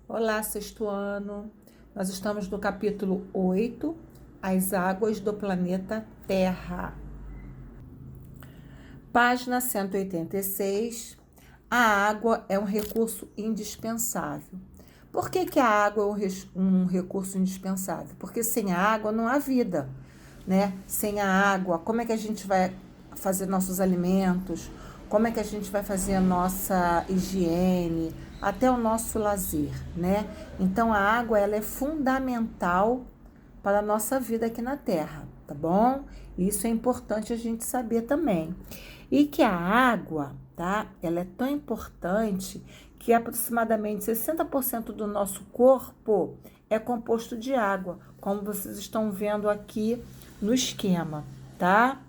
Olá, sexto ano. Nós estamos no capítulo 8, As águas do planeta Terra. Página 186. A água é um recurso indispensável. Por que a água é um recurso indispensável? Porque sem a água não há vida, né? Sem a água, como é que a gente vai fazer nossos alimentos? Como é que a gente vai fazer a nossa higiene, até o nosso lazer, né? Então a água ela é fundamental para a nossa vida aqui na Terra, tá bom? Isso é importante a gente saber também. E que a água, tá? Ela é tão importante que aproximadamente 60% do nosso corpo é composto de água, como vocês estão vendo aqui no esquema, tá?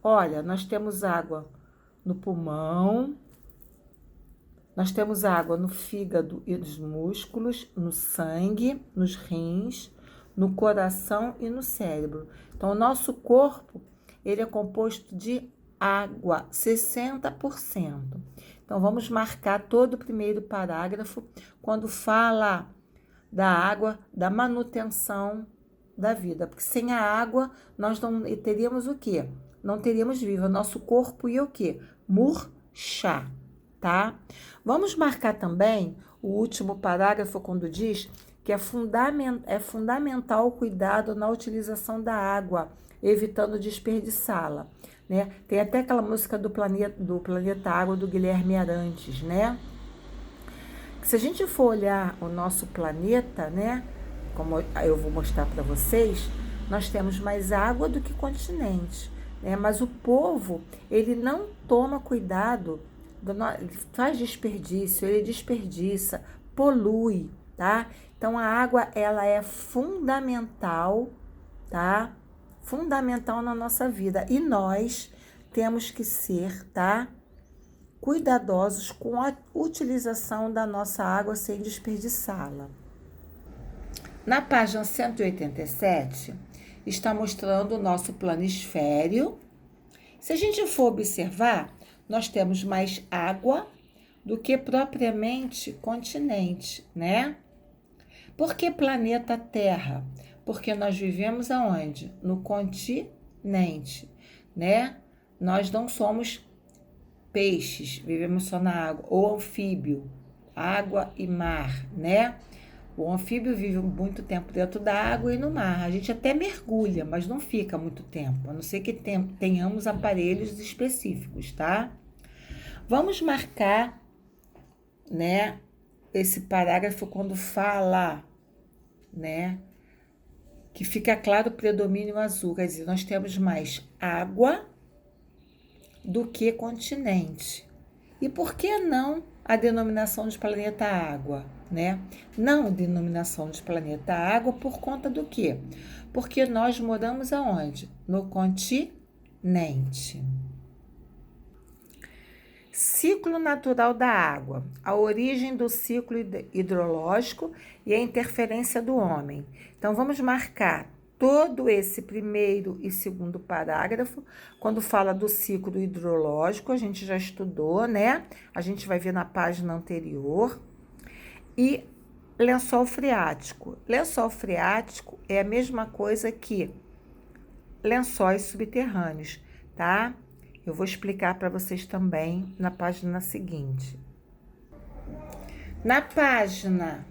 Olha, nós temos água no pulmão, nós temos água no fígado e nos músculos, no sangue, nos rins, no coração e no cérebro. Então, o nosso corpo, ele é composto de água, 60%. Então, vamos marcar todo o primeiro parágrafo quando fala da água, da manutenção da vida. Porque sem a água, nós não teríamos o quê? Não teríamos vida. Nosso corpo ia o quê? Murchar, tá? Vamos marcar também o último parágrafo quando diz que é fundamental o cuidado na utilização da água, evitando desperdiçá-la, né? Tem até aquela música do Planeta Água do Guilherme Arantes, né? Se a gente for olhar o nosso planeta, né, como eu vou mostrar para vocês, nós temos mais água do que continente, né? Mas o povo, ele não toma cuidado, ele faz desperdício, ele desperdiça, polui, tá? Então a água, ela é fundamental, tá? Fundamental na nossa vida e nós temos que ser, tá? Cuidadosos com a utilização da nossa água sem desperdiçá-la. Na página 187, está mostrando o nosso planisfério. Se a gente for observar, nós temos mais água do que propriamente continente, né? Por que planeta Terra? Porque nós vivemos aonde? No continente, né? Nós não somos peixes, vivemos só na água, ou anfíbio, água e mar, né? O anfíbio vive muito tempo dentro da água e no mar. A gente até mergulha, mas não fica muito tempo, a não ser que tenhamos aparelhos específicos, tá? Vamos marcar, né, esse parágrafo quando fala, né, que fica claro o predomínio azul, quer dizer, nós temos mais água do que continente. E por que não a denominação de planeta Água, né? Não denominação de planeta Água por conta do quê? Porque nós moramos aonde? No continente. Ciclo natural da água, a origem do ciclo hidrológico e a interferência do homem. Então, vamos marcar todo esse primeiro e segundo parágrafo, quando fala do ciclo hidrológico, a gente já estudou, né? A gente vai ver na página anterior. E lençol freático. Lençol freático é a mesma coisa que lençóis subterrâneos, tá? Eu vou explicar para vocês também na página seguinte. Na página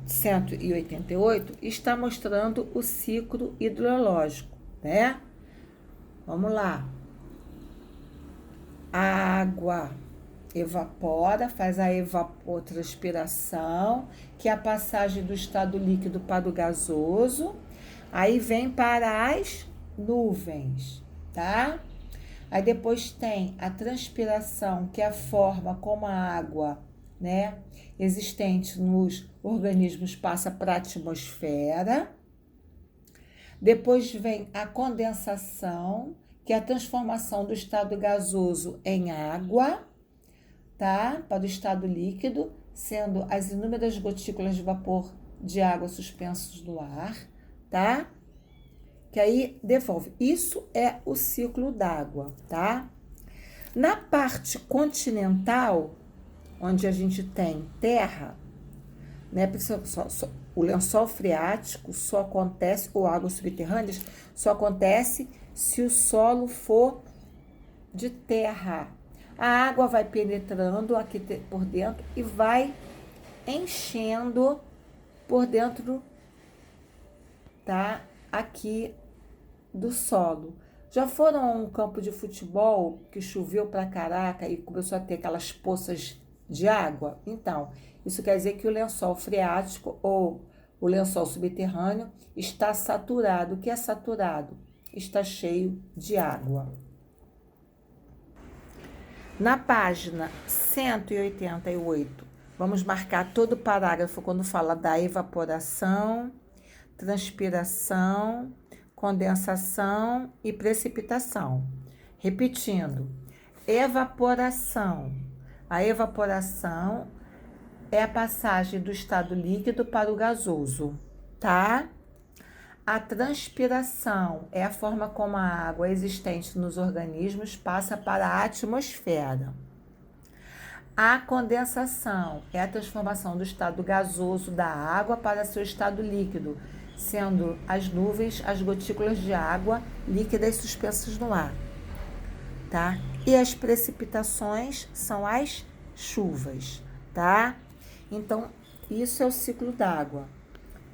188 está mostrando o ciclo hidrológico, né? Vamos lá. A água evapora, faz a evapotranspiração, que é a passagem do estado líquido para o gasoso. Aí vem para as nuvens, tá? Aí depois tem a transpiração, que é a forma como a água, né, existente nos organismos passa para a atmosfera. Depois vem a condensação, que é a transformação do estado gasoso em água, tá? Para o estado líquido, sendo as inúmeras gotículas de vapor de água suspensos no ar, tá? Que aí devolve. Isso é o ciclo d'água, tá? Na parte continental, onde a gente tem terra, né? O lençol freático só acontece, ou águas subterrâneas, só acontece se o solo for de terra. A água vai penetrando aqui por dentro e vai enchendo por dentro, tá? Aqui do solo. Já foram a um campo de futebol que choveu pra caraca e começou a ter aquelas poças de água? Então, isso quer dizer que o lençol freático ou o lençol subterrâneo está saturado. O que é saturado? Está cheio de água. Na página 188, vamos marcar todo o parágrafo quando fala da evaporação, transpiração, condensação e precipitação. Repetindo, evaporação. A evaporação é a passagem do estado líquido para o gasoso, tá? A transpiração é a forma como a água existente nos organismos passa para a atmosfera. A condensação é a transformação do estado gasoso da água para seu estado líquido, sendo as nuvens as gotículas de água líquidas suspensas no ar, tá? E as precipitações são as chuvas, tá? Então, isso é o ciclo d'água.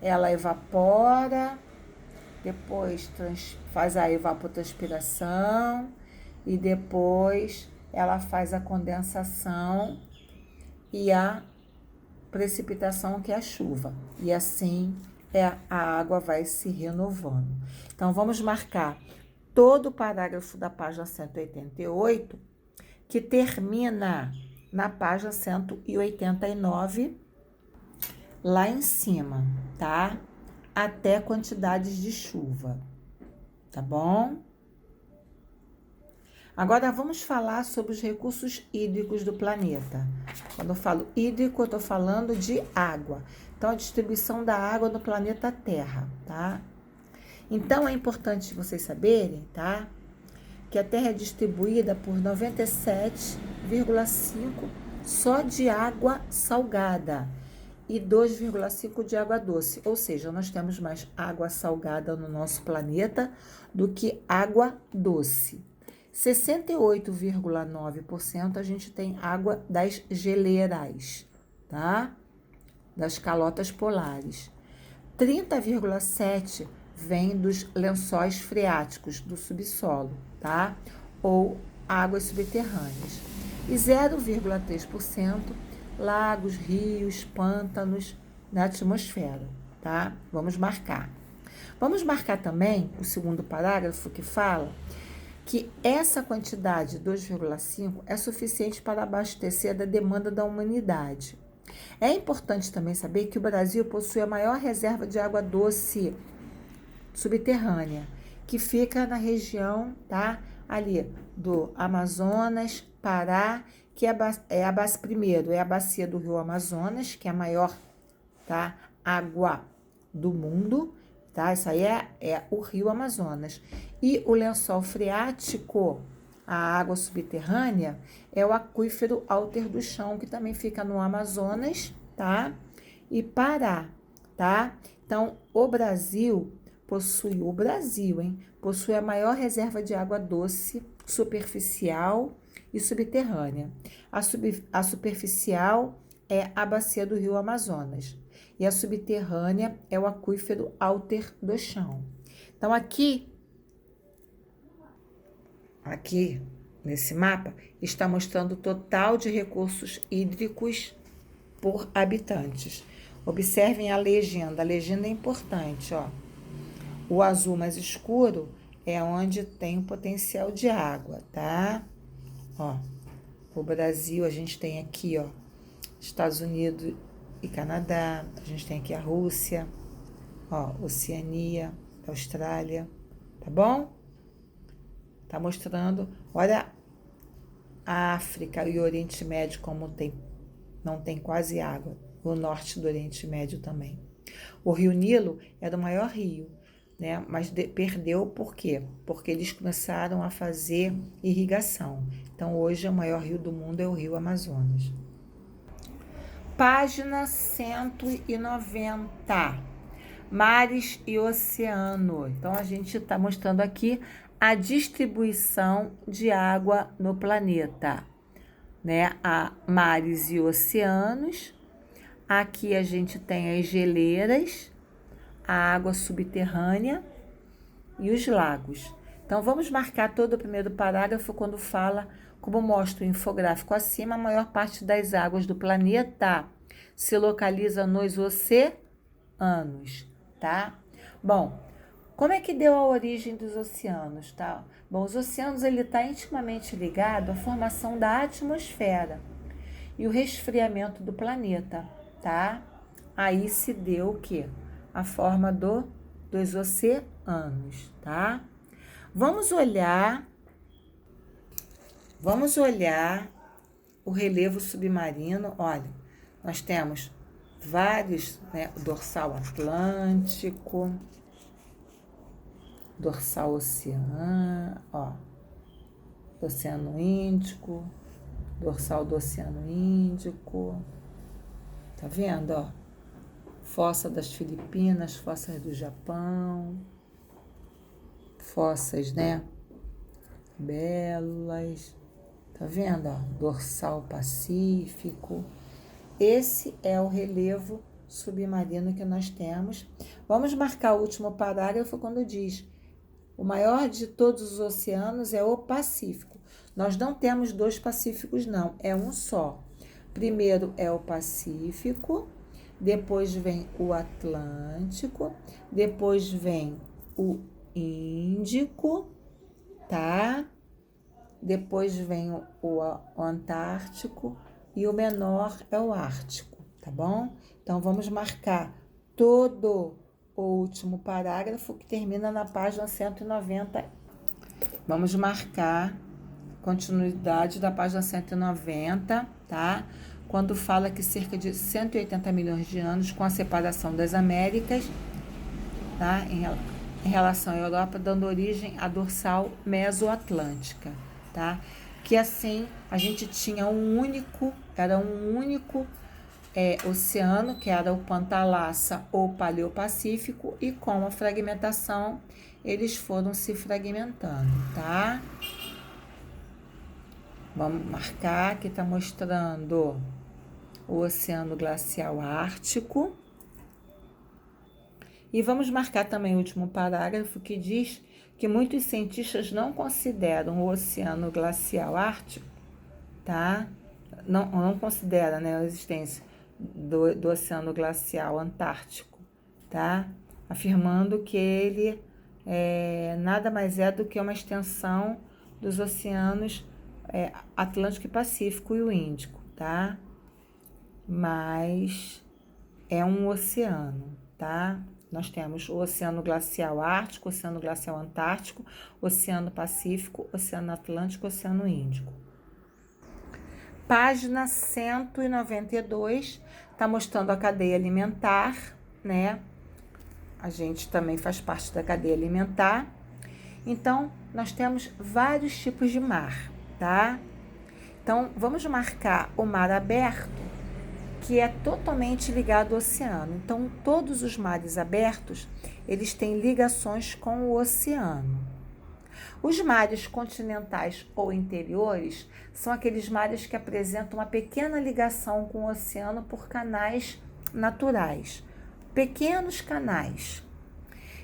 Ela evapora, depois faz a evapotranspiração e depois ela faz a condensação e a precipitação, que é a chuva. E assim a água vai se renovando. Então, vamos marcar todo o parágrafo da página 188, que termina na página 189, lá em cima, tá? Até quantidades de chuva, tá bom? Agora vamos falar sobre os recursos hídricos do planeta. Quando eu falo hídrico, eu tô falando de água. Então, a distribuição da água no planeta Terra, tá? Então, é importante vocês saberem, tá? Que a Terra é distribuída por 97,5 só de água salgada e 2,5 de água doce. Ou seja, nós temos mais água salgada no nosso planeta do que água doce. 68,9% a gente tem água das geleiras, tá? Das calotas polares. 30,7% vem dos lençóis freáticos do subsolo, tá? Ou águas subterrâneas. E 0,3% lagos, rios, pântanos na atmosfera, tá? Vamos marcar. Vamos marcar também o segundo parágrafo que fala que essa quantidade, 2,5, é suficiente para abastecer da demanda da humanidade. É importante também saber que o Brasil possui a maior reserva de água doce subterrânea, que fica na região, tá? Ali do Amazonas, Pará, que primeiro é a bacia do Rio Amazonas, que é a maior, tá? Água do mundo, tá? Isso aí é o Rio Amazonas. E o lençol freático, a água subterrânea, é o aquífero Alter do Chão, que também fica no Amazonas, tá? E Pará, tá? Então, o Brasil possui a maior reserva de água doce superficial e subterrânea. A superficial é a bacia do Rio Amazonas e a subterrânea é o aquífero Alter do Chão. Então, aqui nesse mapa, está mostrando o total de recursos hídricos por habitantes. Observem a legenda é importante, ó. O azul mais escuro é onde tem o potencial de água, tá? Ó, o Brasil, a gente tem aqui, ó, Estados Unidos e Canadá, a gente tem aqui a Rússia, ó, Oceania, Austrália, tá bom? Tá mostrando, olha a África e o Oriente Médio como não tem quase água, o norte do Oriente Médio também. O Rio Nilo era o maior rio, né? Mas perdeu por quê? Porque eles começaram a fazer irrigação. Então, hoje, o maior rio do mundo é o Rio Amazonas. Página 190. Mares e oceano. Então, a gente está mostrando aqui a distribuição de água no planeta, né? Há mares e oceanos. Aqui a gente tem as geleiras, a água subterrânea e os lagos. Então, vamos marcar todo o primeiro parágrafo quando fala, como mostra o infográfico acima, a maior parte das águas do planeta se localiza nos oceanos, tá? Bom, como é que deu a origem dos oceanos, tá? Bom, os oceanos, ele está intimamente ligado à formação da atmosfera e o resfriamento do planeta, tá? Aí se deu o quê? A forma dos oceanos, tá? Vamos olhar o relevo submarino. Olha, nós temos vários, né? O dorsal atlântico, dorsal oceano, ó, do Oceano Índico, dorsal do Oceano Índico, tá vendo, ó? Fossa das Filipinas, fossas do Japão, fossas, né? Belas, tá vendo, ó? Dorsal Pacífico. Esse é o relevo submarino que nós temos. Vamos marcar o último parágrafo quando diz: o maior de todos os oceanos é o Pacífico. Nós não temos dois Pacíficos, não, é um só. Primeiro é o Pacífico, depois vem o Atlântico, depois vem o Índico, tá? Depois vem o Antártico e o menor é o Ártico, tá bom? Então, vamos marcar todo o último parágrafo que termina na página 190. Vamos marcar continuidade da página 190, tá? Quando fala que cerca de 180 milhões de anos com a separação das Américas, tá? Em relação à Europa, dando origem à dorsal mesoatlântica, tá? Que assim a gente tinha um único oceano, que era o Pantalassa ou Paleopacífico, e com a fragmentação eles foram se fragmentando, tá? Vamos marcar que está mostrando o Oceano Glacial Ártico. E vamos marcar também o último parágrafo que diz que muitos cientistas não consideram o Oceano Glacial Ártico, tá? Não considera, né, a existência do Oceano Glacial Antártico, tá? Afirmando que ele nada mais é do que uma extensão dos oceanos Atlântico e Pacífico e o Índico, tá? Mas é um oceano, tá? Nós temos o Oceano Glacial Ártico, Oceano Glacial Antártico, Oceano Pacífico, Oceano Atlântico, Oceano Índico. Página 192, tá mostrando a cadeia alimentar, né? A gente também faz parte da cadeia alimentar. Então, nós temos vários tipos de mar, tá? Então, vamos marcar o mar aberto, que é totalmente ligado ao oceano. Então, todos os mares abertos, eles têm ligações com o oceano. Os mares continentais ou interiores são aqueles mares que apresentam uma pequena ligação com o oceano por canais naturais, pequenos canais.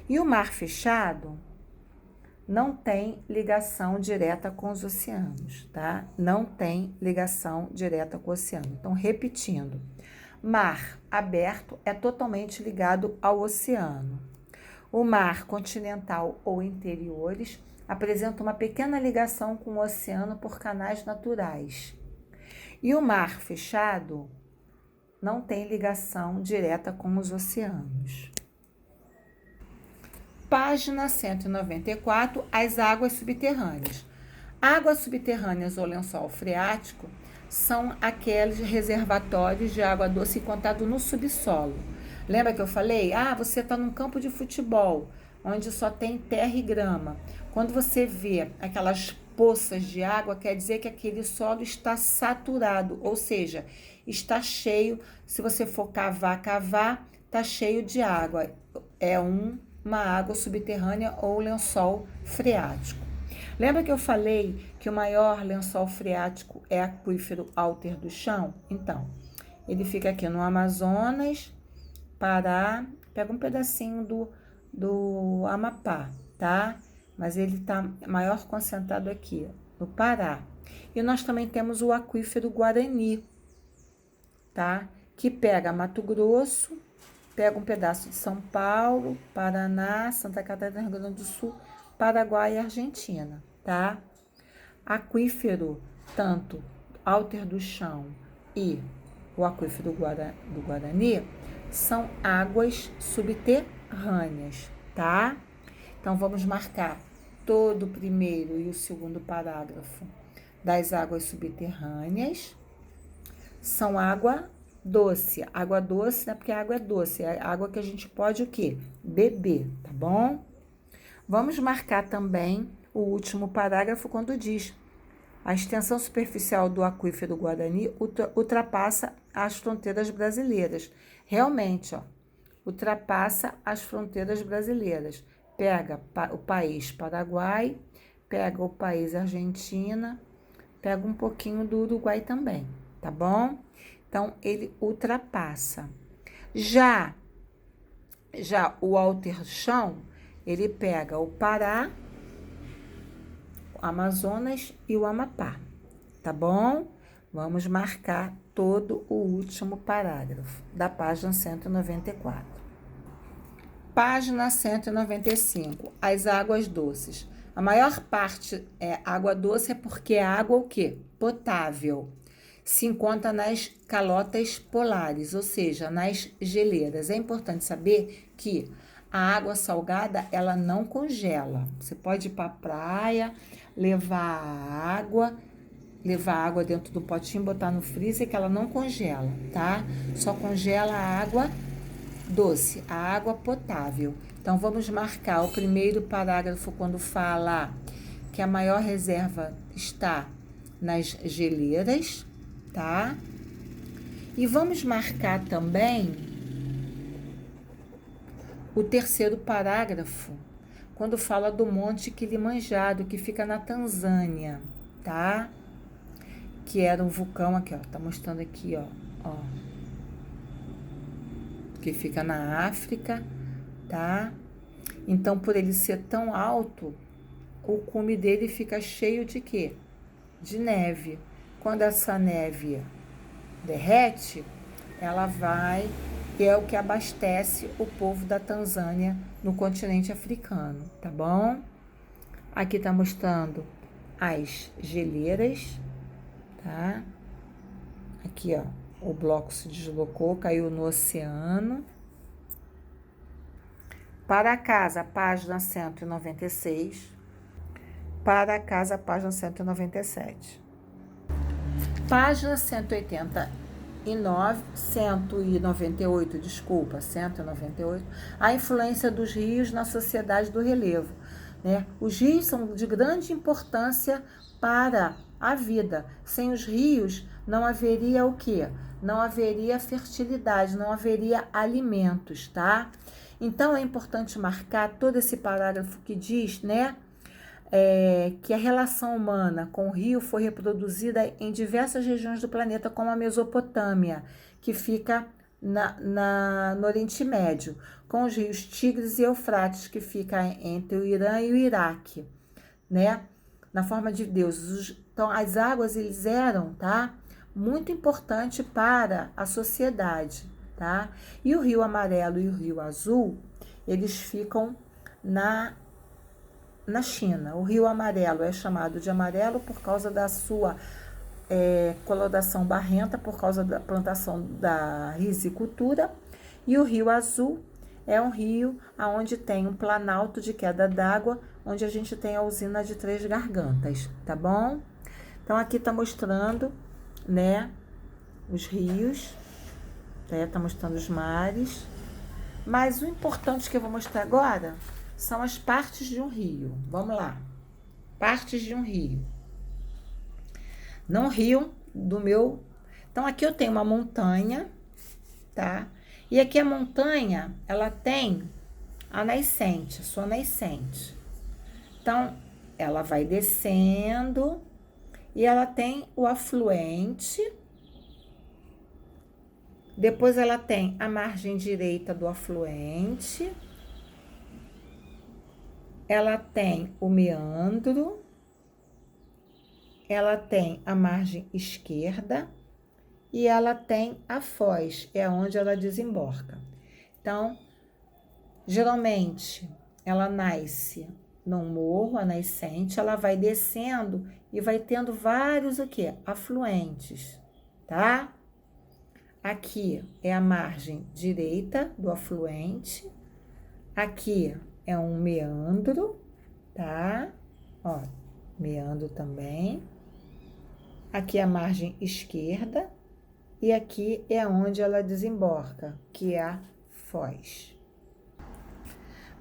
E o mar fechado não tem ligação direta com os oceanos, tá? Não tem ligação direta com o oceano. Então, repetindo, mar aberto é totalmente ligado ao oceano. O mar continental ou interiores apresenta uma pequena ligação com o oceano por canais naturais. E o mar fechado não tem ligação direta com os oceanos. Página 194, as águas subterrâneas. Águas subterrâneas ou lençol freático são aqueles reservatórios de água doce encontrados no subsolo. Lembra que eu falei? Você está num campo de futebol. onde só tem terra e grama. Quando você vê aquelas poças de água, quer dizer que aquele solo está saturado, ou seja, está cheio. Se você for cavar, está cheio de água. É uma água subterrânea ou lençol freático. Lembra que eu falei que o maior lençol freático é aquífero Alter do Chão? Então, ele fica aqui no Amazonas, Pará, pega um pedacinho do Amapá, tá? Mas ele tá maior concentrado aqui, no Pará. E nós também temos o aquífero Guarani, tá? Que pega Mato Grosso, pega um pedaço de São Paulo, Paraná, Santa Catarina, Rio Grande do Sul, Paraguai e Argentina, tá? Aquífero, tanto Alter do Chão e o aquífero do Guarani, são águas subterrâneas, tá? Então, vamos marcar todo o primeiro e o segundo parágrafo das águas subterrâneas. São água doce. Água doce, né? Porque a água é doce. É água que a gente pode o quê? Beber, tá bom? Vamos marcar também o último parágrafo quando diz: a extensão superficial do aquífero Guarani ultrapassa as fronteiras brasileiras. Realmente, ó, ultrapassa as fronteiras brasileiras. Pega o país Paraguai, pega o país Argentina, pega um pouquinho do Uruguai também, tá bom? Então, ele ultrapassa. Já o Alter Chão, ele pega o Pará, o Amazonas e o Amapá, tá bom? Vamos marcar todo o último parágrafo da página 194. Página 195, as águas doces. A maior parte é água doce porque é água o quê? Potável. Se encontra nas calotas polares, ou seja, nas geleiras. É importante saber que a água salgada, ela não congela. Você pode ir para a praia, levar água dentro do potinho, botar no freezer, que ela não congela, tá? Só congela a água doce, a água potável. Então, vamos marcar o primeiro parágrafo quando fala que a maior reserva está nas geleiras, tá? E vamos marcar também o terceiro parágrafo, quando fala do Monte Kilimanjaro, que fica na Tanzânia, tá? Que era um vulcão aqui, ó, tá mostrando aqui, ó, que fica na África, tá? Então, por ele ser tão alto, o cume dele fica cheio de quê? De neve. Quando essa neve derrete, ela vai, e é o que abastece o povo da Tanzânia no continente africano, tá bom? Aqui tá mostrando as geleiras, tá? Aqui, ó, o bloco se deslocou, caiu no oceano. Para casa, página 196. Para casa, página 197. Página 198, desculpa, 198. A influência dos rios na sociedade do relevo, né? Os rios são de grande importância para a vida. Sem os rios, não haveria o quê? Não haveria fertilidade, não haveria alimentos, tá? Então, é importante marcar todo esse parágrafo que diz, né, que a relação humana com o rio foi reproduzida em diversas regiões do planeta, como a Mesopotâmia, que fica no Oriente Médio, com os rios Tigres e Eufrates, que fica entre o Irã e o Iraque, né, na forma de deuses. Então, as águas, eles eram, tá, muito importante para a sociedade, tá? E o Rio Amarelo e o Rio Azul, eles ficam na China. O Rio Amarelo é chamado de amarelo por causa da sua coloração barrenta, por causa da plantação da rizicultura. E o Rio Azul é um rio onde tem um planalto de queda d'água, onde a gente tem a usina de Três Gargantas, tá bom? Então, aqui tá mostrando, né, os rios, tá mostrando os mares. Mas o importante que eu vou mostrar agora são as partes de um rio. Vamos lá. Partes de um rio. Não rio do meu... Então, aqui eu tenho uma montanha, tá? E aqui a montanha, ela tem a nascente, a sua nascente. Então, ela vai descendo e ela tem o afluente. Depois ela tem a margem direita do afluente. Ela tem o meandro. Ela tem a margem esquerda. E ela tem a foz, é onde ela desemboca. Então, geralmente, ela nasce num morro, a nascente, ela vai descendo e vai tendo vários o quê? Afluentes, tá? Aqui é a margem direita do afluente. Aqui é um meandro, tá? Ó, meandro também. Aqui é a margem esquerda. E aqui é onde ela desemboca, que é a foz.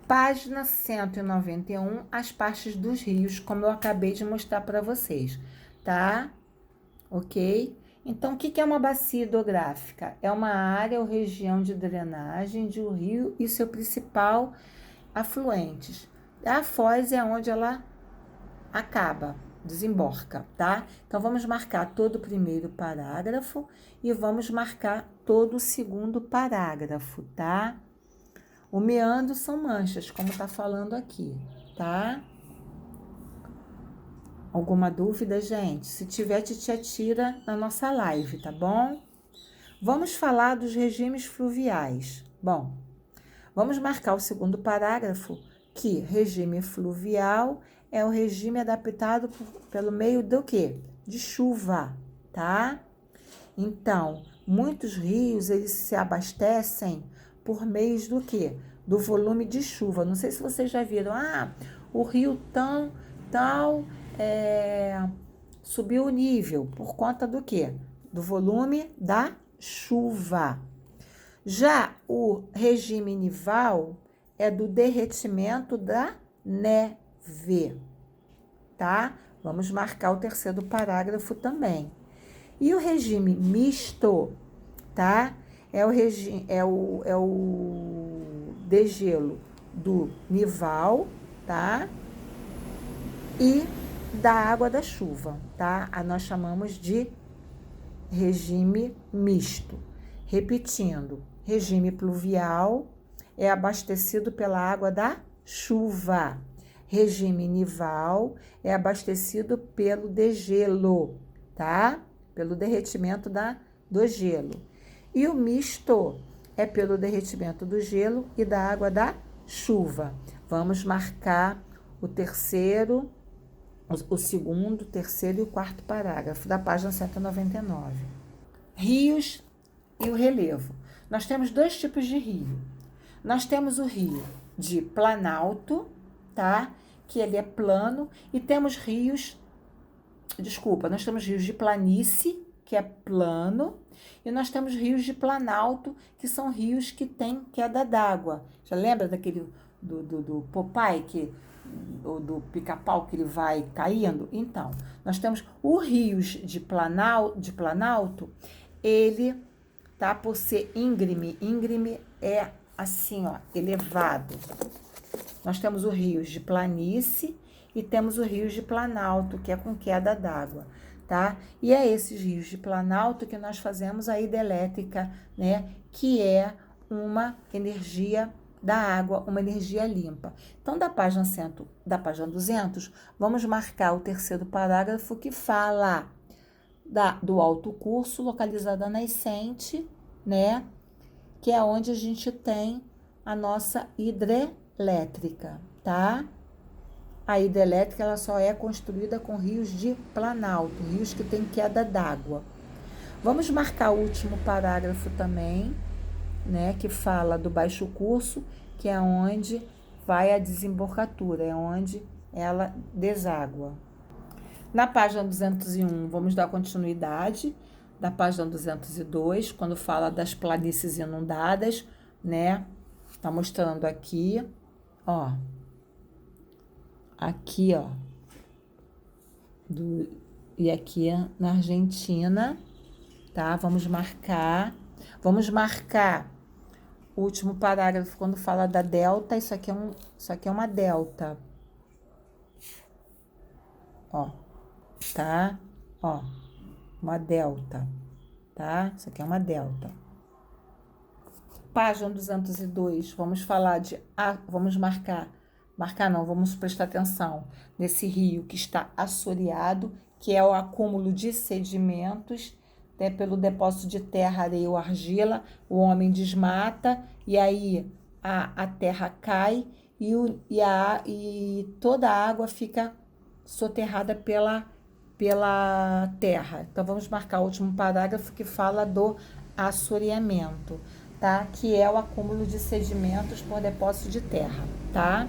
Página 191, as partes dos rios, como eu acabei de mostrar para vocês, tá? Ok? Então, o que é uma bacia hidrográfica? É uma área ou região de drenagem de um rio e seu principal afluentes. A foz é onde ela acaba, desemboca, tá? Então, vamos marcar todo o primeiro parágrafo e vamos marcar todo o segundo parágrafo, tá? O meandro são manchas, como tá falando aqui, tá? Alguma dúvida, gente? Se tiver, te atira na nossa live, tá bom? Vamos falar dos regimes fluviais. Bom, vamos marcar o segundo parágrafo, que regime fluvial é o regime adaptado pelo meio do quê? De chuva, tá? Então, muitos rios, eles se abastecem por meio do quê? Do volume de chuva. Não sei se vocês já viram. O rio tal subiu o nível. Por conta do quê? Do volume da chuva. Já o regime nival é do derretimento da neve, tá? Vamos marcar o terceiro parágrafo também. E o regime misto, tá? É o degelo do nival, tá? E da água da chuva, tá? Nós chamamos de regime misto. Repetindo, regime pluvial é abastecido pela água da chuva. Regime nival é abastecido pelo degelo, tá? Pelo derretimento do gelo. E o misto é pelo derretimento do gelo e da água da chuva. Vamos marcar o segundo, terceiro e o quarto parágrafo da página 199. Rios e o relevo. Nós temos dois tipos de rio. Nós temos o rio de planalto, tá? Que ele é plano, e temos rios de planície, que é plano, e nós temos rios de planalto, que são rios que têm queda d'água. Já lembra daquele do Popeye, ou do pica-pau, que ele vai caindo? Então, nós temos os rios de planalto, ele tá por ser íngreme. Íngreme é assim, ó, elevado. Nós temos os rios de planície e temos os rios de planalto, que é com queda d'água, tá? E é esses rios de planalto que nós fazemos a hidrelétrica, né? Que é uma energia da água, uma energia limpa. Então, da página 200, vamos marcar o terceiro parágrafo que fala do alto curso, localizado na nascente, né? Que é onde a gente tem a nossa hidrelétrica, tá? A hidrelétrica, ela só é construída com rios de planalto, rios que têm queda d'água. Vamos marcar o último parágrafo também, né? Que fala do baixo curso, que é onde vai a desembocatura, é onde ela deságua. Na página 201, vamos dar continuidade da página 202, quando fala das planícies inundadas, né? Tá mostrando aqui, ó, aqui, ó, e aqui na Argentina, tá? Vamos marcar o último parágrafo quando fala da delta. Isso aqui é uma delta, ó, tá? Ó, uma delta, tá? Isso aqui é uma delta. Página 202, vamos vamos prestar atenção nesse rio que está assoreado, que é o acúmulo de sedimentos, né, pelo depósito de terra, areia ou argila. O homem desmata e aí a terra cai e toda a água fica soterrada pela terra. Então, vamos marcar o último parágrafo que fala do assoreamento, tá? Que é o acúmulo de sedimentos por depósito de terra, tá?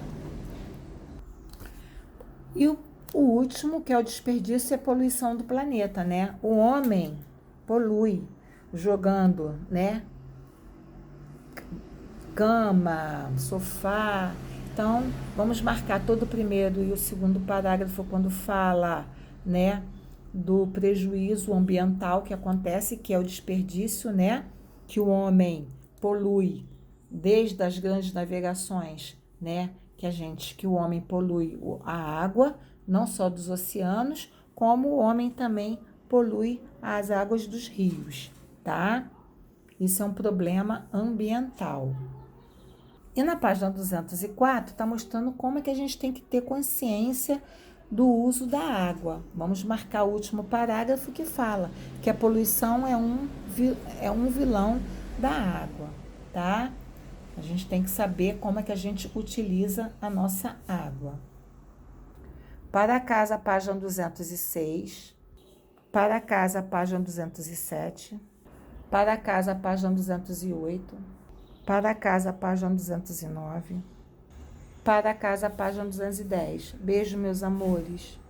E o último, que é o desperdício, é a poluição do planeta, né? O homem polui jogando, né? Cama, sofá. Então, vamos marcar todo o primeiro e o segundo parágrafo quando fala, né, do prejuízo ambiental que acontece, que é o desperdício, né? Que o homem polui desde as grandes navegações, né? Que o homem polui a água, não só dos oceanos, como o homem também polui as águas dos rios, tá? Isso é um problema ambiental. E na página 204 está mostrando como é que a gente tem que ter consciência do uso da água. Vamos marcar o último parágrafo que fala que a poluição é um vilão da água, tá? A gente tem que saber como é que a gente utiliza a nossa água. Para casa, página 206. Para casa, página 207. Para casa, página 208. Para casa, página 209. Para casa, página 210. Beijo, meus amores.